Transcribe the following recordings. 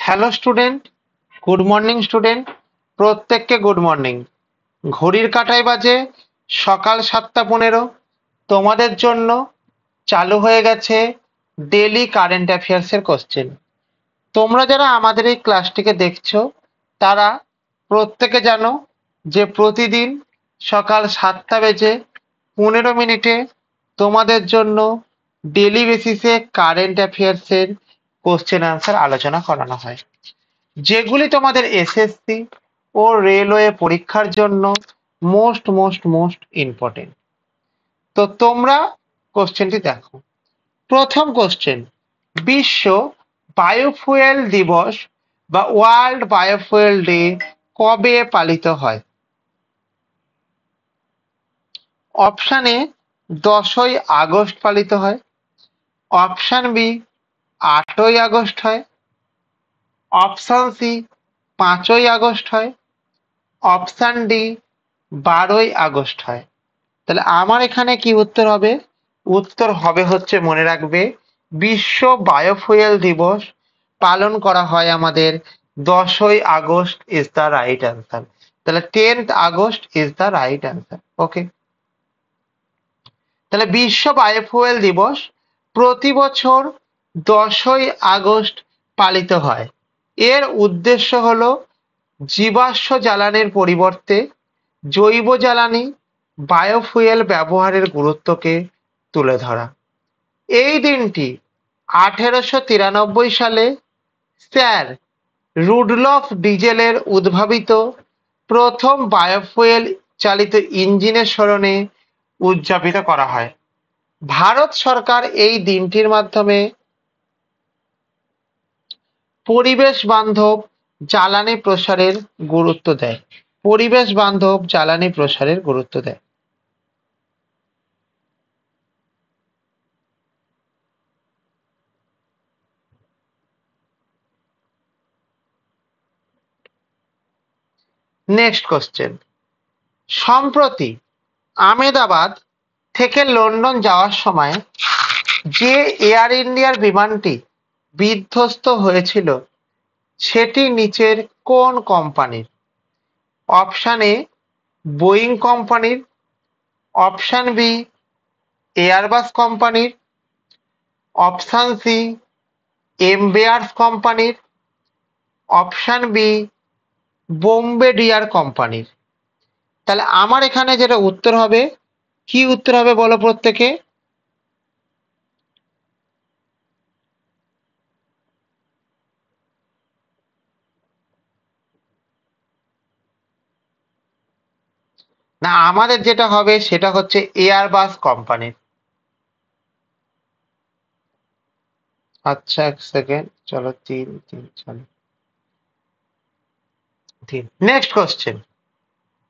Hello student, good morning student. প্রত্যেককে good morning. ঘড়ির কাঁটায় বাজে সকাল 7:15। তোমাদের জন্য চালু হয়ে গেছে ডেলি কারেন্ট অ্যাফেয়ার্সের কোশ্চেন। তোমরা যারা আমাদের এই ক্লাসটিকে দেখছো তারা প্রত্যেকে জানো যে প্রতিদিন সকাল 7:15 তোমাদের জন্য ডেলি বেসিসে কারেন্ট অ্যাফেয়ার্সের কোশ্চেন আনসার আলোচনা করানো হয়, যেগুলি তোমাদের এসএসসি ও রেলওয়ে পরীক্ষার জন্য মোস্ট মোস্ট মোস্ট ইম্পর্টেন্ট। তো তোমরা কোশ্চেনটি দেখো। প্রথম কোশ্চেন, বিশ্ব বায়োফুয়েল দিবস বা ওয়ার্ল্ড বায়োফুয়েল ডে কবে পালিত হয়? অপশান এ 10ই আগস্ট পালিত হয়, অপশান বি 8ই আগস্ট হয়, অপশান সি 5ই আগস্ট হয়, অপশান ডি 12ই আগস্ট হয়। তাহলে আমার এখানে কি উত্তর হবে? উত্তর হবে হচ্ছে, মনে রাখবে, বিশ্ব বায়োফুয়েল দিবস পালন করা হয় আমাদের 10ই August is the right answer. তাহলে 10th August is the right answer. Okay, তাহলে বিশ্ব বায়োফুয়েল দিবস প্রতি বছর 10ই আগস্ট পালিত হয়। এর উদ্দেশ্য হলো জীবাশ্ম জ্বালানির পরিবর্তে জৈব জ্বালানি বায়োফুয়েল ব্যবহারের গুরুত্বকে তুলে ধরা। এই দিনটি 1893 সালে স্যার রুডলফ ডিজেলের উদ্ভাবিত প্রথম বায়োফুয়েল চালিত ইঞ্জিনের স্মরণে উদযাপিত করা হয়। ভারত সরকার এই দিনটির মাধ্যমে পরিবেশ বান্ধব জ্বালানি প্রসারের গুরুত্ব দেয়। পরিবেশ বান্ধব জ্বালানি প্রসারের গুরুত্ব দেয়। নেক্সট কোশ্চেন, সম্প্রতি আহমেদাবাদ থেকে লন্ডন যাওয়ার সময় যে এয়ার ইন্ডিয়ার বিমানটি বিধ্বস্ত হয়েছিল সেটি নিচের কোন কোম্পানির? অপশান এ বোয়িং কোম্পানির, অপশান বি এয়ারবাস কোম্পানির, অপশান সি এমবেয়ার্স কোম্পানির, অপশান বি বোম্বেডিয়ার কোম্পানির। তাহলে আমার এখানে যেটা উত্তর হবে, কি উত্তর হবে বলো প্রত্যেকে? না, আমাদের যেটা হবে সেটা হচ্ছে এয়ারবাস কোম্পানির। আচ্ছা, এক সেকেন্ড, চলো তিন তিন চলো তিন। নেক্সট কোশ্চেন,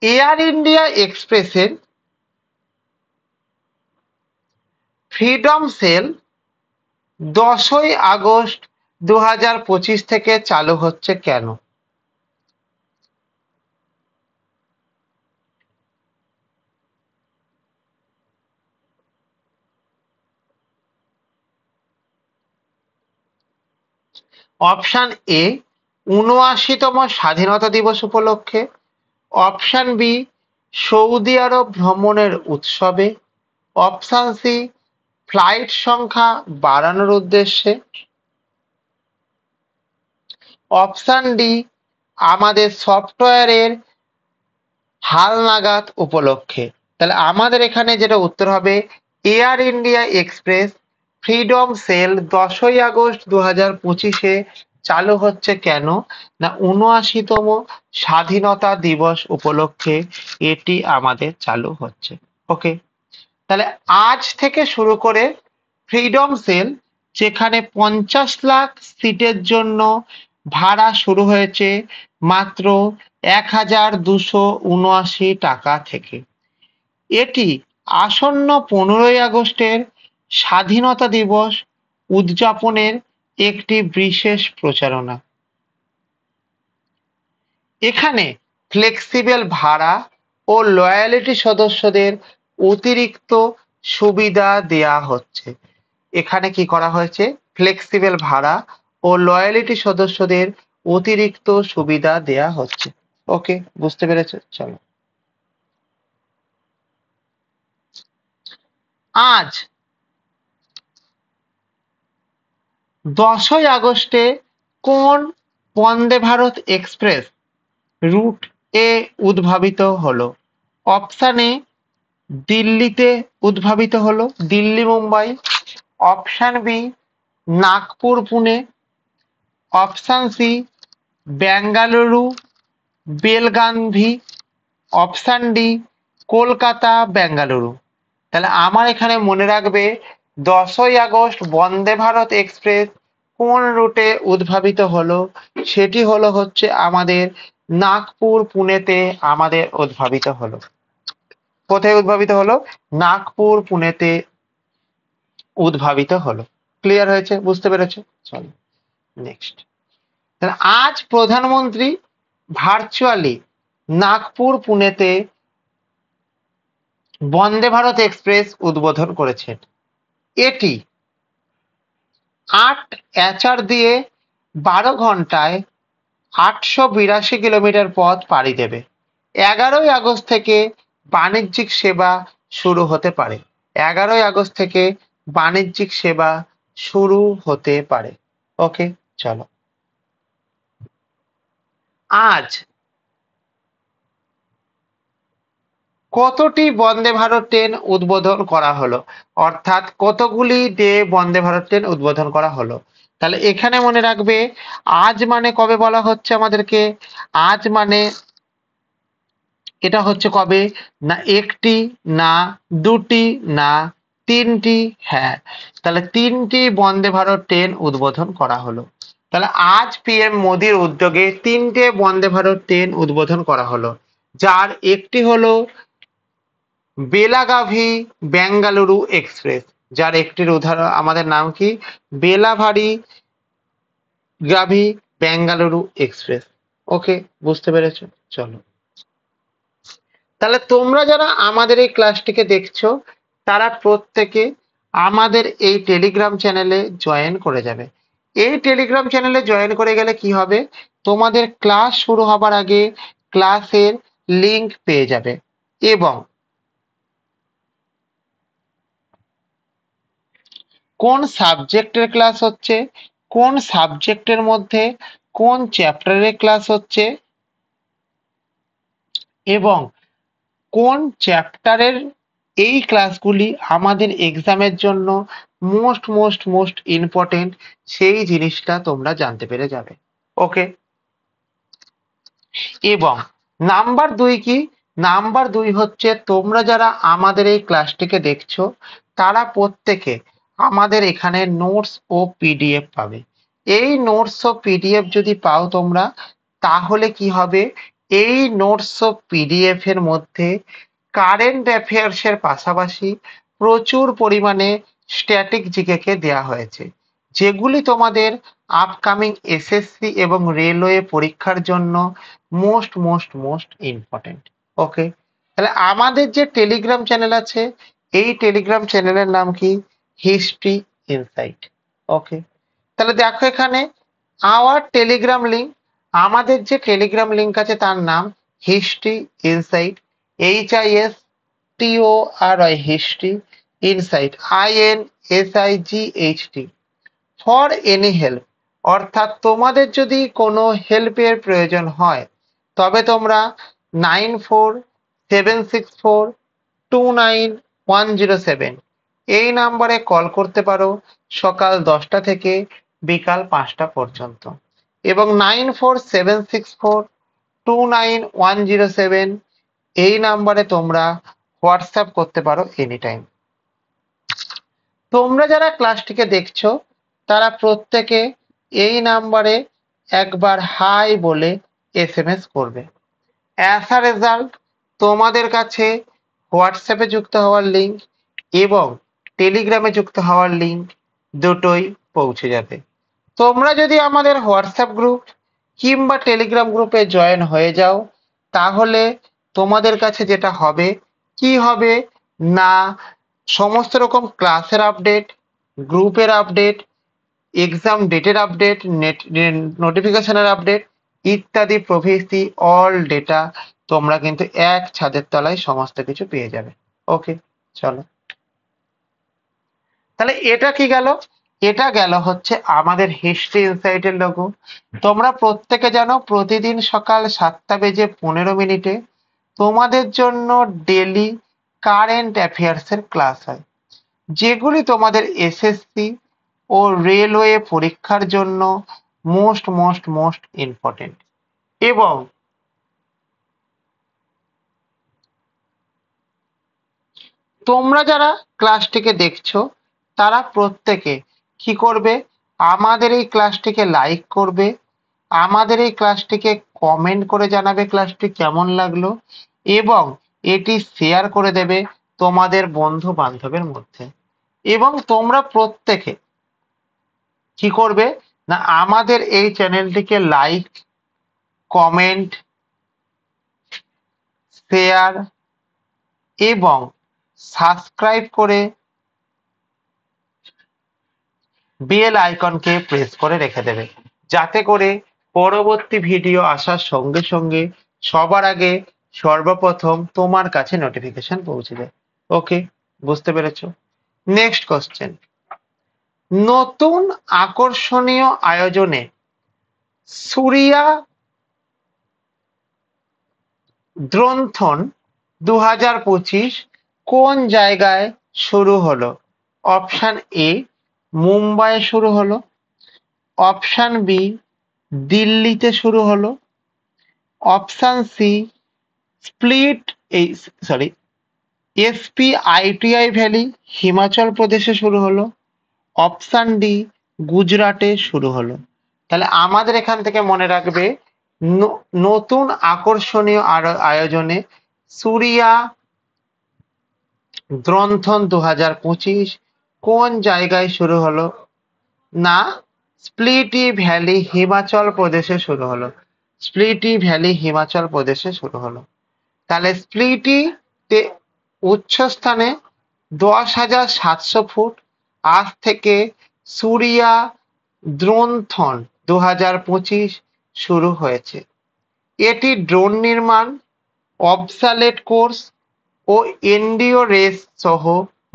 এয়ার ইন্ডিয়া এক্সপ্রেসের ফ্রিডম সেল 10ই আগস্ট 2025 থেকে চালু হচ্ছে কেন? অপশান এ ৭৯তম স্বাধীনতা দিবস উপলক্ষে, অপশান বি সৌদি আরব ভ্রমণের উৎসবে, অপশান সি ফ্লাইট সংখ্যা বাড়ানোর উদ্দেশ্যে, অপশান ডি আমাদের সফটওয়্যারের হালনাগাদ উপলক্ষে। তাহলে আমাদের এখানে যেটা উত্তর হবে, air India express freedom sale 10ই আগস্ট 2025-এ চালু হচ্ছে কেন? না ৭৯তম স্বাধীনতা দিবস উপলক্ষে এটি আমাদের চালু হচ্ছে। ওকে, তাহলে আজ থেকে শুরু করে ফ্রিডম সেল, যেখানে 50 লাখ সিটের জন্য ভাড়া শুরু হয়েছে মাত্র 1279 টাকা থেকে। এটি আসন্ন 15ই আগস্টের স্বাধীনতা দিবস উদযাপনের একটি বিশেষ প্রচারণা। এখানে ফ্লেক্সিবল ভাড়া ও লয়ালিটি সদস্যদের অতিরিক্ত সুবিধা দেয়া হচ্ছে। এখানে কি করা হয়েছে? ফ্লেক্সিবল ভাড়া ও লয়ালিটি সদস্যদের অতিরিক্ত সুবিধা দেয়া হচ্ছে। ওকে, বুঝতে পেরেছো? চলো, আজ 10ই আগস্টে কোন বন্দে ভারত এক্সপ্রেস রুট এ উদ্ভাবিত হলো? অপশন এ দিল্লিতে উদ্ভাবিত হলো, Delhi Mumbai. Option B Nagpur Pune. Option C Bengaluru বেলগান্ধী। Option D Kolkata Bengaluru. তাহলে আমার এখানে মনে রাখবে 10ই আগস্ট বন্দে ভারত এক্সপ্রেস কোন রুটে উদ্ভাবিত হলো? সেটি হচ্ছে আমাদের নাগপুর পুনেতে আমাদের উদ্ভাবিত হলো। কোথায় উদ্ভাবিত হলো? নাগপুর পুনেতে উদ্ভাবিত হলো। ক্লিয়ার হয়েছে? বুঝতে পেরেছো? চলো নেক্সট। আজ প্রধানমন্ত্রী ভার্চুয়ালি নাগপুর পুনেতে বন্দে ভারত এক্সপ্রেস উদ্বোধন করেছেন। এটি 8 এচআর দিয়ে 12 ঘন্টায় 882 কিলোমিটার পথ পাড়ি দেবে। 11ই আগস্ট থেকে বাণিজ্যিক সেবা শুরু হতে পারে। 11ই আগস্ট থেকে বাণিজ্যিক সেবা শুরু হতে পারে। ওকে, চলো, আজ কতটি বন্দে ভারত ট্রেন উদ্বোধন করা হলো? অর্থাৎ কতগুলি ডে বন্দে ভারত ট্রেন উদ্বোধন করা হলো? তাহলে এখানে মনে রাখবে আজ মানে কবে বলা হচ্ছে আমাদেরকে? আজ মানে এটা হচ্ছে কবে? না একটি, না দুটি, না তিনটি। হ্যাঁ, তাহলে 3টি বন্দে ভারত ট্রেন উদ্বোধন করা হলো। তাহলে আজ পিএম মোদির উদ্যোগে 3টে বন্দে ভারত ট্রেন উদ্বোধন করা হলো, যার একটি হলো বেলাগাভি বেঙ্গালুরু এক্সপ্রেস, যার একটির উদাহরণ আমাদের নাম কি? বেলাভারি গাভি বেঙ্গালুরু এক্সপ্রেস। ওকে, বুঝতে পেরেছো? চলো, তাহলে তোমরা যারা আমাদের এই ক্লাসটিকে দেখছো তারা প্রত্যেকে আমাদের এই টেলিগ্রাম চ্যানেলে জয়েন করে যাবে। এই টেলিগ্রাম চ্যানেলে জয়েন করে গেলে কি হবে? তোমাদের ক্লাস শুরু হবার আগে ক্লাসের লিংক পেয়ে যাবে এবং কোন সাবজেক্টের ক্লাস হচ্ছে, কোন সাবজেক্টের মধ্যে কোন চ্যাপ্টারের ক্লাস হচ্ছে এবং কোন চ্যাপ্টারের এই ক্লাসগুলি আমাদের এক্সামের জন্য মোস্ট ইম্পর্টেন্ট, সেই জিনিসটা তোমরা জানতে পেরে যাবে। ওকে, এবং নাম্বার 2 কি? নাম্বার 2 হচ্ছে তোমরা যারা আমাদের এই ক্লাসটিকে দেখছো তারা প্রত্যেকে আমাদের এখানে নোটস ও পিডিএফ পাবে। এই নোটস ও পিডিএফ যদি পাও তোমরা, তাহলে কি হবে? এই নোটস ও পিডিএফ এর মধ্যে কারেন্ট অ্যাফেয়ার্স এর পাশাপাশি প্রচুর পরিমাণে স্ট্যাটিক জিকে কে দেওয়া হয়েছে, যেগুলি তোমাদের আপকামিং এসএসসি এবং রেলওয়ে পরীক্ষার জন্য মোস্ট ইম্পর্টেন্ট। ওকে, তাহলে আমাদের যে টেলিগ্রাম চ্যানেল আছে, এই টেলিগ্রাম চ্যানেলের নাম কি? History insight. ওকে, তাহলে দেখো এখানে আওয়ার টেলিগ্রাম লিঙ্ক, আমাদের যে টেলিগ্রাম লিঙ্ক আছে তার নাম history insight, HISTORY history insight INSIGHT। For any help, অর্থাৎ তোমাদের যদি কোনো হেল্পের প্রয়োজন হয় তবে তোমরা 9476429107 এই নাম্বারে কল করতে পারো সকাল 10টা থেকে বিকাল 5টা পর্যন্ত, এবং 9476429107 এই নাম্বারে তোমরা হোয়াটসঅ্যাপ করতে পারো এনি টাইম। তোমরা যারা ক্লাসটিকে দেখছো তারা প্রত্যেকে এই নাম্বারে একবার হাই বলে এসএমএস করবে। অ্যাজ আ রেজাল্ট তোমাদের কাছে হোয়াটসঅ্যাপে যুক্ত হওয়ার লিঙ্ক এবং টেলিগ্রামে যুক্ত হওয়ার লিঙ্ক দুটোই পৌঁছে যাবে। তোমরা যদি আমাদের হোয়াটসঅ্যাপ গ্রুপ কিংবা টেলিগ্রাম গ্রুপে জয়েন হয়ে যাও, তাহলে তোমাদের কাছে যেটা হবে, কি হবে না, সমস্ত রকম ক্লাসের আপডেট, গ্রুপের আপডেট এক্সাম ডেটের আপডেট, নোটিফিকেশনের আপডেট ইত্যাদি প্রভৃতি অল ডেটা তোমরা কিন্তু এক ছাদের তলায় সমস্ত কিছু পেয়ে যাবে। ওকে, চলো তাহলে এটা কি গেল, এটা গেল হচ্ছে আমাদের হিস্ট্রি ইনসাইটের লোগো। তোমরা প্রত্যেকে জানো প্রতিদিন সকাল 7:15 তোমাদের জন্য ডেলি কারেন্ট অ্যাফেয়ার্স এর ক্লাস হয়, যেগুলি তোমাদের এসএসসি ও রেলওয়ে পরীক্ষার জন্য মোস্ট মোস্ট মোস্ট ইম্পর্টেন্ট। এবং তোমরা যারা ক্লাসটিকে দেখছো তারা প্রত্যেকে কি করবে, আমাদের এই ক্লাসটিকে লাইক করবে, আমাদের এই ক্লাসটিকে কমেন্ট করে জানাবে ক্লাসটি কেমন লাগলো, এবং এটি শেয়ার করে দেবে তোমাদের বন্ধু বান্ধবের মধ্যে। এবং তোমরা প্রত্যেকে কি করবে না, আমাদের এই চ্যানেলটিকে লাইক, কমেন্ট, শেয়ার এবং সাবস্ক্রাইব করে বেল আইকনকে প্রেস করে রেখে দেবে, যাতে করে পরবর্তী ভিডিও আসার সঙ্গে সঙ্গে সবার আগে সর্বপ্রথম তোমার কাছে নোটিফিকেশন পৌঁছে যায়। ওকে, বুঝতে পেরেছো? নেক্সট কোশ্চেন, নতুন আকর্ষণীয় আয়োজনে সুরিয়া দ্রন্থন 2025 কোন জায়গায় শুরু হলো? অপশন এ মুম্বাইয়ে শুরু হলো, অপশন বি দিল্লিতে শুরু হলো, অপশন সি এসপিআইটিআই ভ্যালি হিমাচল প্রদেশে শুরু হলো, অপশন ডি গুজরাটে শুরু হলো। তাহলে আমাদের এখান থেকে মনে রাখবে নতুন আকর্ষণীয় আয়োজনে সুরিয়া দ্রন্থন 2025 কোন জায়গায় শুরু হলো? না, স্প্লিটি ভ্যালি হিমাচল প্রদেশে শুরু হলো, স্প্লিটি ভ্যালি হিমাচল প্রদেশে শুরু হলো। তাহলে স্প্লিটিতে উচ্চস্থানে 10,700 ফুট আজ থেকে সুরিয়া দ্রোণথন 2025 শুরু হয়েছে। এটি ড্রোন নির্মাণ, অবসালেট কোর্স ও এন্ডিও রেস সহ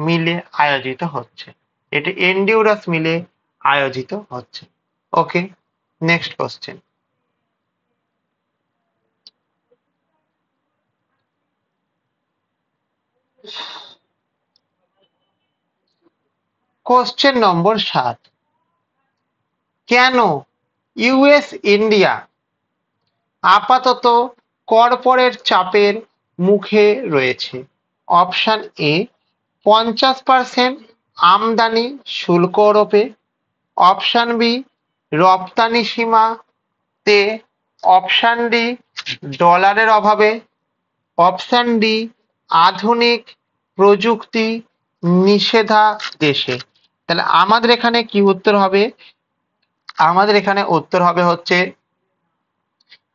মিলে আয়োজিত হচ্ছে। এটি এন্ডিওরাস মিলে আয়োজিত হচ্ছে। ওকে, নেক্সট কোশ্চেন, কোশ্চেন নম্বর 7, কেন ইউএস ইন্ডিয়া আপাতত কর্পোরেট চাপের মুখে রয়েছে? অপশন এ 50% আমদানি শুল্ক আরোপে, অপশন বি রপ্তানি সীমাতে, অপশন ডি ডলারের অভাবে, অপশন ডি আধুনিক প্রযুক্তি নিষেধাদেশে। তাহলে আমাদের এখানে কি উত্তর হবে? আমাদের এখানে উত্তর হবে হচ্ছে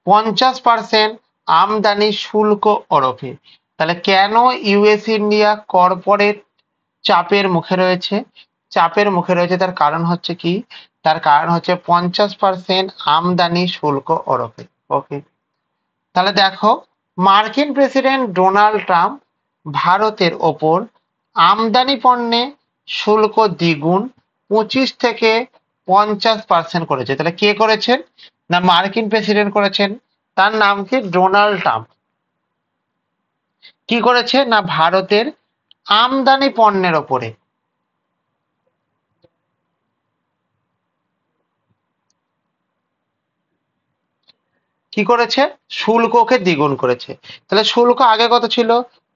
50% আমদানি শুল্ক আরোপে। তাহলে কেন ইউএস ইন্ডিয়া কর্পোরেট চাপের মুখে রয়েছে? চাপের মুখে রয়েছে তার কারণ হচ্ছে কি? তার কারণ হচ্ছে 50% আমদানি শুল্ক আরোপে। ওকে, তাহলে দেখো মার্কিন প্রেসিডেন্ট ডোনাল্ড ট্রাম্প ভারতের ওপর আমদানি পণ্যে শুল্ক দ্বিগুণ 25 থেকে 50% করেছে। তাহলে কে করেছেন? না মার্কিন প্রেসিডেন্ট করেছেন, তার নাম কি? Donald Trump. কি করেছে? না ভারতের আমদানি পণ্যের ওপরে কি করেছে? শুল্ককে দ্বিগুণ করেছে। তাহলে শুল্ক আগে কত ছিল?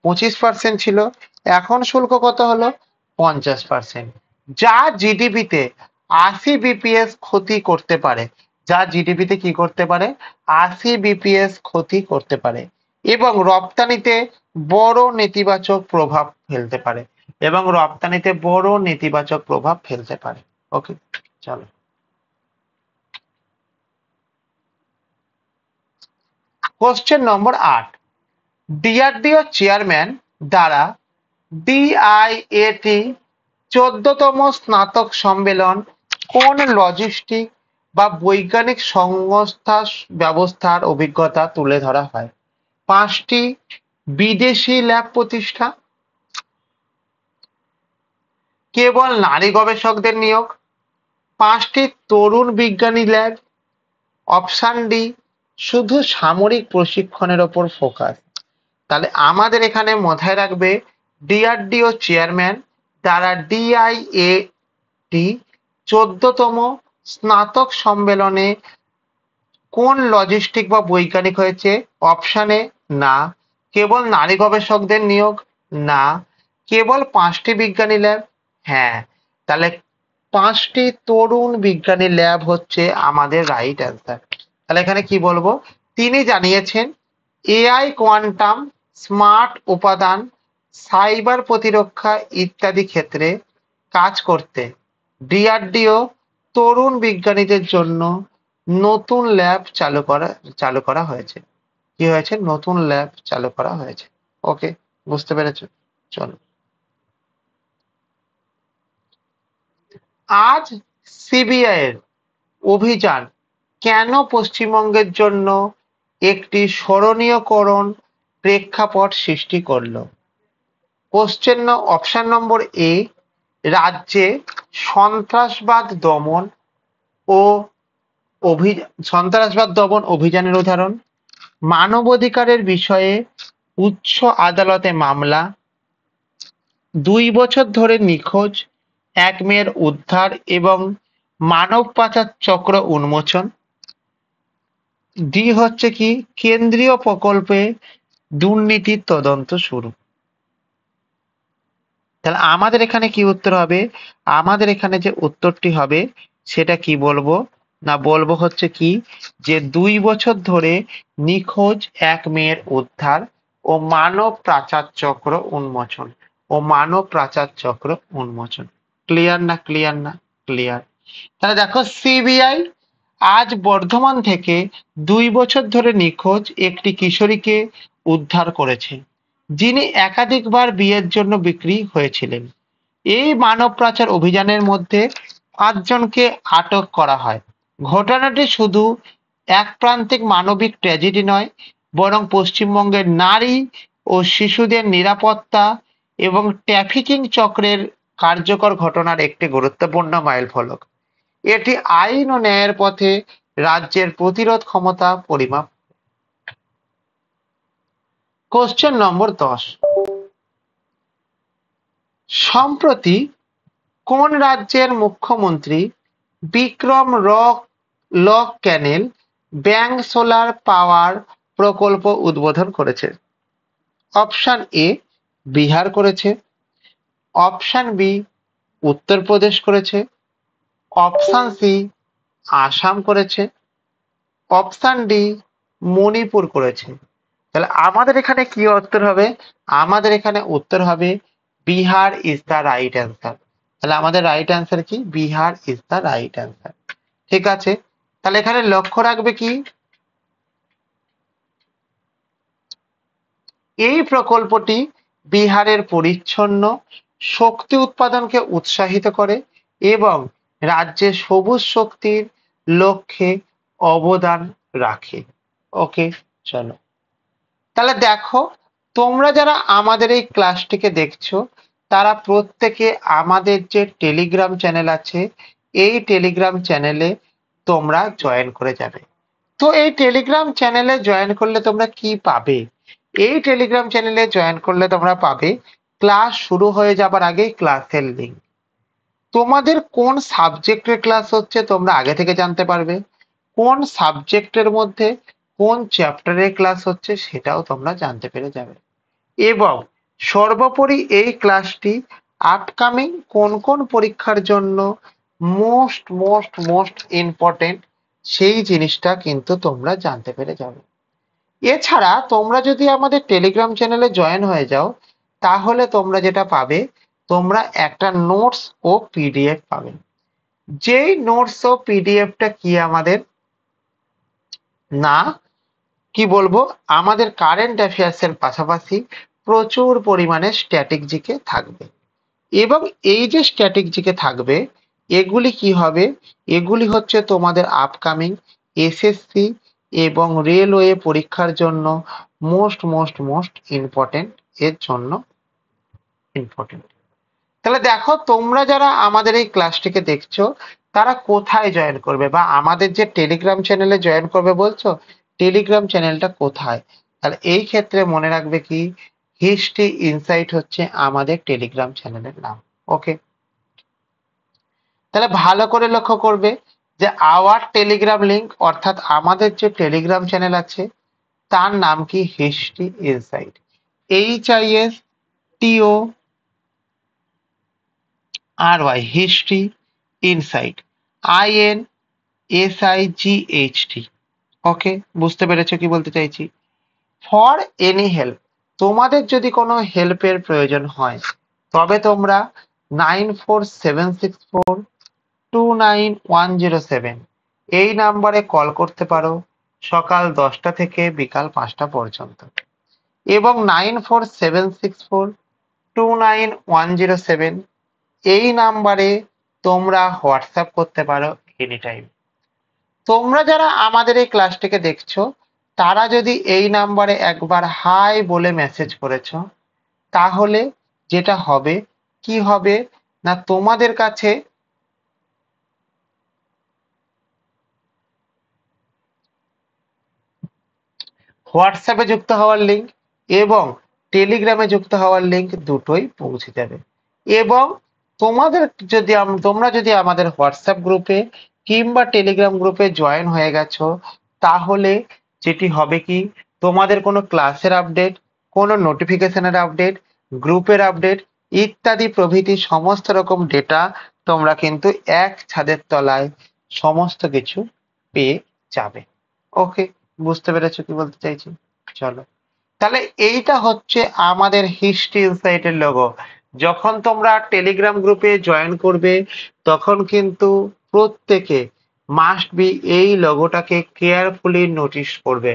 25% ছিল, এখন শুল্ক কত হলো? 50%, যা জিডিপিতে 80 বিপিএস ক্ষতি করতে পারে, যা জিডিপিতে কি করতে পারে? 80 বিপিএস ক্ষতি করতে পারে এবং রপ্তানিতে বড় নেতিবাচক প্রভাব ফেলতে পারে, এবং রপ্তানিতে বড় নেতিবাচক প্রভাব ফেলতে পারে। ওকে, চলো কোশ্চেন নম্বর 8, ডিআরডিও চেয়ারম্যান দ্বারা ডিআইএটি 14তম স্নাতক সম্মেলন কোন লজিস্টিক বা বৈজ্ঞানিক সংস্থা ব্যবস্থার অভিজ্ঞতা তুলে ধরা হয়? 5টি বিদেশি ল্যাব প্রতিষ্ঠা, কেবল নারী গবেষকদের নিয়োগ, 5টি তরুণ বিজ্ঞানী ল্যাব, অপশন ডি শুধু সামরিক প্রশিক্ষণের ওপর ফোকাস। তাহলে আমাদের এখানে মাথায় রাখবে ডিআরডিও চেয়ারম্যান দ্বারা ডিআইএটি 14তম স্নাতক সম্মেলনে কোন লজিস্টিক বা বৈজ্ঞানিক হয়েছে? অপশানে না, কেবল নারী গবেষকদের নিয়োগ না, কেবল 5টি বিজ্ঞানী ল্যাব হ্যাঁ। তাহলে 5টি তরুণ বিজ্ঞানী ল্যাব হচ্ছে আমাদের রাইট অ্যান্সার। তাহলে এখানে কি বলবো? তিনি জানিয়েছেন এআই, কোয়ান্টাম, স্মার্ট উপাদান, সাইবার প্রতিরক্ষা ইত্যাদি ক্ষেত্রে কাজ করতে ডিআরডিও তরুণ বিজ্ঞানীদের জন্য নতুন ল্যাব চালু করা হয়েছে। কি হয়েছে? নতুন ল্যাব চালু করা হয়েছে। ওকে, বুঝতে পেরেছো? চলো, আজ সিবিআই এর অভিযান কেন পশ্চিমবঙ্গের জন্য একটি স্মরণীয়করণ প্রেক্ষাপট সৃষ্টি করলো? অপশন নম্বর এ, রাজ্যে সন্ত্রাসবাদ দমন অভিযানের উদাহরণ, মানবাধিকারের বিষয়ে উচ্চ আদালতে মামলা, 2 বছর ধরে নিখোঁজ এক মেয়ের উদ্ধার এবং মানব পাচার চক্র উন্মোচন, ডি হচ্ছে কি কেন্দ্রীয় প্রকল্পে দুর্নীতির তদন্ত শুরু। তাহলে আমাদের এখানে কি উত্তর হবে? আমাদের এখানে যে উত্তরটি হবে সেটা কি বলবো না, বলবো হচ্ছে কি যে 2 বছর ধরে নিখোঁজ এক মেয়ের উদ্ধার ও মানব পাচার চক্র উন্মোচন ক্লিয়ার না? ক্লিয়ার না? ক্লিয়ার। তাহলে দেখো, সিবিআই আজ বর্ধমান থেকে 2 বছর ধরে নিখোঁজ একটি কিশোরীকে উদ্ধার করেছে, যিনি একাধিকবার বিয়ের জন্য বিক্রি হয়েছিলেন। এই মানব পাচার অভিযানের মধ্যে 5 জনকে আটক করা হয়। ঘটনাটি শুধু এক প্রান্তিক মানবিক ট্র্যাজেডি নয়, বরং পশ্চিমবঙ্গের নারী ও শিশুদের নিরাপত্তা এবং ট্রাফিকিং চক্রের কার্যকর ঘটনার একটি গুরুত্বপূর্ণ মাইলফলক। এটি আইন ও ন্যায়ের পথে রাজ্যের প্রতিরোধ ক্ষমতা পরিমাপ। কোশ্চেন নম্বর 10, সম্প্রতি কোন রাজ্যের মুখ্যমন্ত্রী বিক্রম লক ক্যানেল ব্যাঙ্ক সোলার পাওয়ার প্রকল্প উদ্বোধন করেছে? অপশন এ বিহার করেছে, অপশন বি উত্তরপ্রদেশ করেছে, অপশন সি আসাম করেছে, অপশন ডি মণিপুর করেছে। তাহলে আমাদের এখানে কি উত্তর হবে? আমাদের এখানে উত্তর হবে Bihar is the right answer. তাহলে আমাদের রাইট অ্যান্সার কি? Bihar is the right answer. ঠিক আছে, তাহলে এখানে লক্ষ্য রাখবে কি, এই প্রকল্পটি বিহারের পরিচ্ছন্ন শক্তি উৎপাদনকে উৎসাহিত করে এবং রাজ্যের সবুজ শক্তির লক্ষ্যে অবদান রাখে। ওকে, চলো, তাহলে দেখো, তোমরা যারা আমাদের এই ক্লাসটিকে দেখছো তারা প্রত্যেকে আমাদের যে টেলিগ্রাম চ্যানেল আছে এই টেলিগ্রাম চ্যানেলে তোমরা জয়েন করে যাবে। তো এই টেলিগ্রাম চ্যানেলে জয়েন করলে তোমরা কি পাবে? এই টেলিগ্রাম চ্যানেলে জয়েন করলে তোমরা পাবে ক্লাস শুরু হয়ে যাবার আগে ক্লাসের লিঙ্ক। তোমাদের কোন সাবজেক্টের ক্লাস হচ্ছে তোমরা আগে থেকে জানতে পারবে, কোন সাবজেক্টের মধ্যে কোন চ্যাপ্টারের ক্লাস হচ্ছে সেটাও তোমরা জানতে পেরে যাবে। এবং সর্বোপরি এই ক্লাসটি আপকামিং কোন কোন পরীক্ষার জন্য মোস্ট ইম্পর্টেন্ট সেই জিনিসটা কিন্তু তোমরা জানতে পেরে যাবে। এছাড়া তোমরা যদি আমাদের টেলিগ্রাম চ্যানেলে জয়েন হয়ে যাও তাহলে তোমরা যেটা পাবে, তোমরা একটা নোটস ও পিডিএফ পাবে। যেই নোটস ও পিডিএফটা কি আমাদের না কি বলবো, আমাদের কারেন্ট অ্যাফেয়ার্স এর পাশাপাশি প্রচুর পরিমাণে স্ট্যাটিক জিকে থাকবে। এবং এই যে স্ট্যাটিক জিকে থাকবে এগুলি কি হবে? এগুলি হচ্ছে তোমাদের আপকামিং এসএসসি এবং রেলওয়ে পরীক্ষার জন্য মোস্ট ইম্পর্টেন্ট, এর জন্য ইম্পর্টেন্ট। তাহলে দেখো, তোমরা যারা আমাদের এই ক্লাসটিকে দেখছো তারা কোথায় জয়েন করবে, বা আমাদের যে টেলিগ্রাম চ্যানেলে জয়েন করবে বলছো, টেলিগ্রাম চ্যানেলটা কোথায়? তাহলে এই ক্ষেত্রে মনে রাখবে কি, হিস্ট্রি ইনসাইট হচ্ছে আমাদের টেলিগ্রাম চ্যানেলের নাম। ওকে, তাহলে ভালো করে লক্ষ্য করবে যে আওয়ার টেলিগ্রাম লিংক, অর্থাৎ আমাদের যে টেলিগ্রাম চ্যানেল আছে তার নাম কি, history insight. HISTORY, history insight, INSIGHT। ওকে, বুঝতে পেরেছো কি বলতে চাইছি? ফর এনি হেল্প, তোমাদের যদি কোনো হেল্পের প্রয়োজন হয় তবে তোমরা 9476429107 এই নাম্বারে কল করতে পারো সকাল 10টা থেকে বিকাল 5টা পর্যন্ত, এবং 9476429107 এই নাম্বারে তোমরা হোয়াটসঅ্যাপ করতে পারো এনি টাইম। তোমরা যারা আমাদের এই ক্লাসটিকে দেখছো তারা যদি এই নাম্বারে একবার হাই বলে মেসেজ করেছো, তাহলে যেটা হবে, কি হবে না, তোমাদের কাছে হোয়াটসঅ্যাপে যুক্ত হওয়ার লিঙ্ক এবং টেলিগ্রামে যুক্ত হওয়ার লিঙ্ক দুটোই পৌঁছে যাবে। এবং তোমরা যদি আমাদের হোয়াটসঅ্যাপ গ্রুপে কিংবা টেলিগ্রাম গ্রুপে জয়েন হয়ে গেছো, তাহলে যেটি হবে কি, তোমাদের কোনো ক্লাসের আপডেট, কোনো নোটিফিকেশনের আপডেট, গ্রুপের আপডেট ইত্যাদি প্রভৃতি সমস্ত রকম ডেটা তোমরা কিন্তু এক ছাদের তলায় সমস্ত কিছু পেয়ে যাবে। ওকে, বুঝতে পেরেছো কি বলতে চাইছি? চলো, তাহলে এইটা হচ্ছে আমাদের হিস্ট্রি ইনসাইটের লোগো। যখন তোমরা টেলিগ্রাম গ্রুপে জয়েন করবে তখন কিন্তু প্রত্যেকে মাস্ট বি এই লোগোটাকে কেয়ারফুলি নোটিস করবে,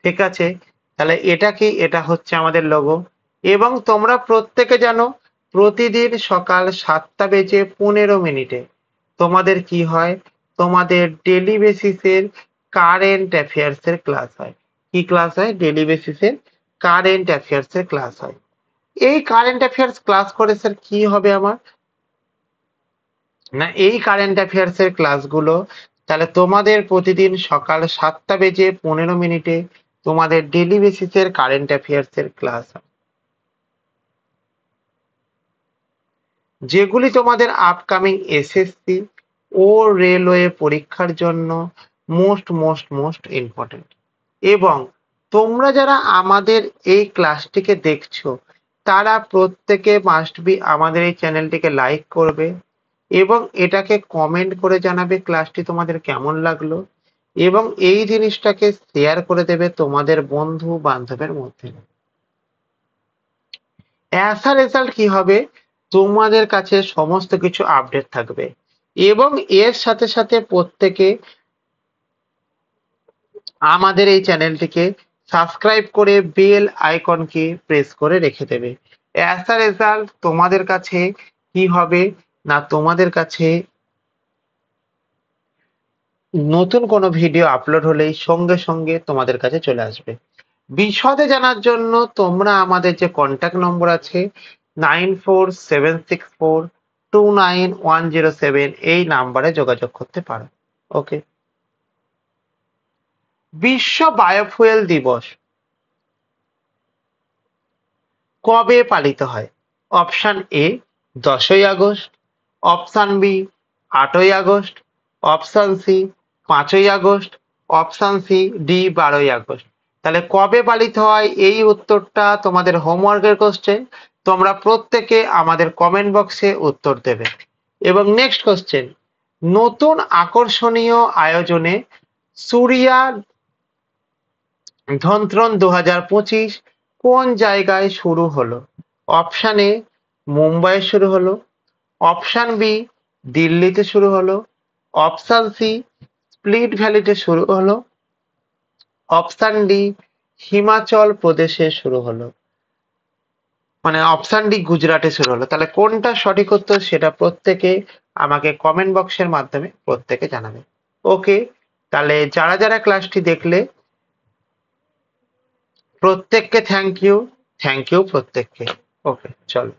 ঠিক আছে? তাহলে এটা কি, এটা হচ্ছে আমাদের লোগো। এবং তোমরা প্রত্যেকে জানো প্রতিদিন সকাল 7:15 তোমাদের কি হয়, তোমাদের ডেলি বেসিসের কারেন্ট অ্যাফেয়ার্স এর ক্লাস হয়। কি ক্লাস হয়? ডেলি বেসিসের কারেন্ট অ্যাফেয়ার্স এর ক্লাস হয়। এই কারেন্ট অ্যাফেয়ার্স ক্লাস করে স্যার কি হবে আমার, না এই কারেন্ট অ্যাফেয়ার্স এর ক্লাসগুলো তাহলে তোমাদের প্রতিদিন সকাল 7:15 তোমাদের ডেলি বেসিসের কারেন্ট অ্যাফেয়ার্স এর ক্লাস হয়, যেগুলি তোমাদের আপকামিং এসএসসি ও রেলওয়ে পরীক্ষার জন্য মোস্ট ইম্পর্টেন্ট। এবং তোমরা যারা আমাদের এই ক্লাসটিকে দেখছো তারা প্রত্যেকে মাস্ট বি আমাদের এই চ্যানেলটিকে লাইক করবে এবং এটাকে কমেন্ট করে জানাবে ক্লাসটি তোমাদের কেমন লাগলো, এবং এই জিনিসটাকে শেয়ার করে দেবে তোমাদের বন্ধু বান্ধবের মধ্যে। অ্যাজ আ রেজাল্ট কি হবে, তোমাদের কাছে সমস্ত কিছু আপডেট থাকবে এবং এর সাথে সাথে প্রত্যেকে আমাদের এই চ্যানেলটিকে সাবস্ক্রাইব করে বেল আইকনকে প্রেস করে রেখে দেবে। অ্যাজ আ রেজাল্ট তোমাদের কাছে কি হবে না, তোমাদের কাছে নতুন কোনো ভিডিও আপলোড হলেই সঙ্গে সঙ্গে তোমাদের কাছে চলে আসবে। বিশদে জানার জন্য তোমরা আমাদের যে কন্ট্যাক্ট নম্বর আছে 9476429107 এই নাম্বারে যোগাযোগ করতে পারো। ওকে, বিশ্ব বায়োফুয়েল দিবস কবে পালিত হয়? অপশন এ 10ই আগস্ট, অপশন বি 8ই আগস্ট, অপশন সি 5ই আগস্ট, অপশন সি ডি 12ই আগস্ট। তাহলে কবে পালিত হয় এই উত্তরটা তোমাদের হোমওয়ার্কের কোশ্চেন, তোমরা প্রত্যেকে আমাদের কমেন্ট বক্সে উত্তর দেবে। এবং নেক্সট কোশ্চেন, নতুন আকর্ষণীয় আয়োজনে সুরিয়া ধন্ত্রন 2025 কোন জায়গায় শুরু হলো? অপশন এ মুম্বাই শুরু হলো, অপশন বি দিল্লিতে শুরু হলো, অপশন সি স্প্লিট ভ্যালিতে শুরু হলো, অপশন ডি হিমাচল প্রদেশে শুরু হলো, মানে অপশন ডি গুজরাটে শুরু হলো। তাহলে কোনটা সঠিক উত্তর সেটা প্রত্যেকে আমাকে কমেন্ট বক্সের মাধ্যমে প্রত্যেকে জানাবে। ওকে, তাহলে যারা যারা ক্লাসটি দেখলে প্রত্যেককে থ্যাংক ইউ প্রত্যেককে। ওকে, চলো।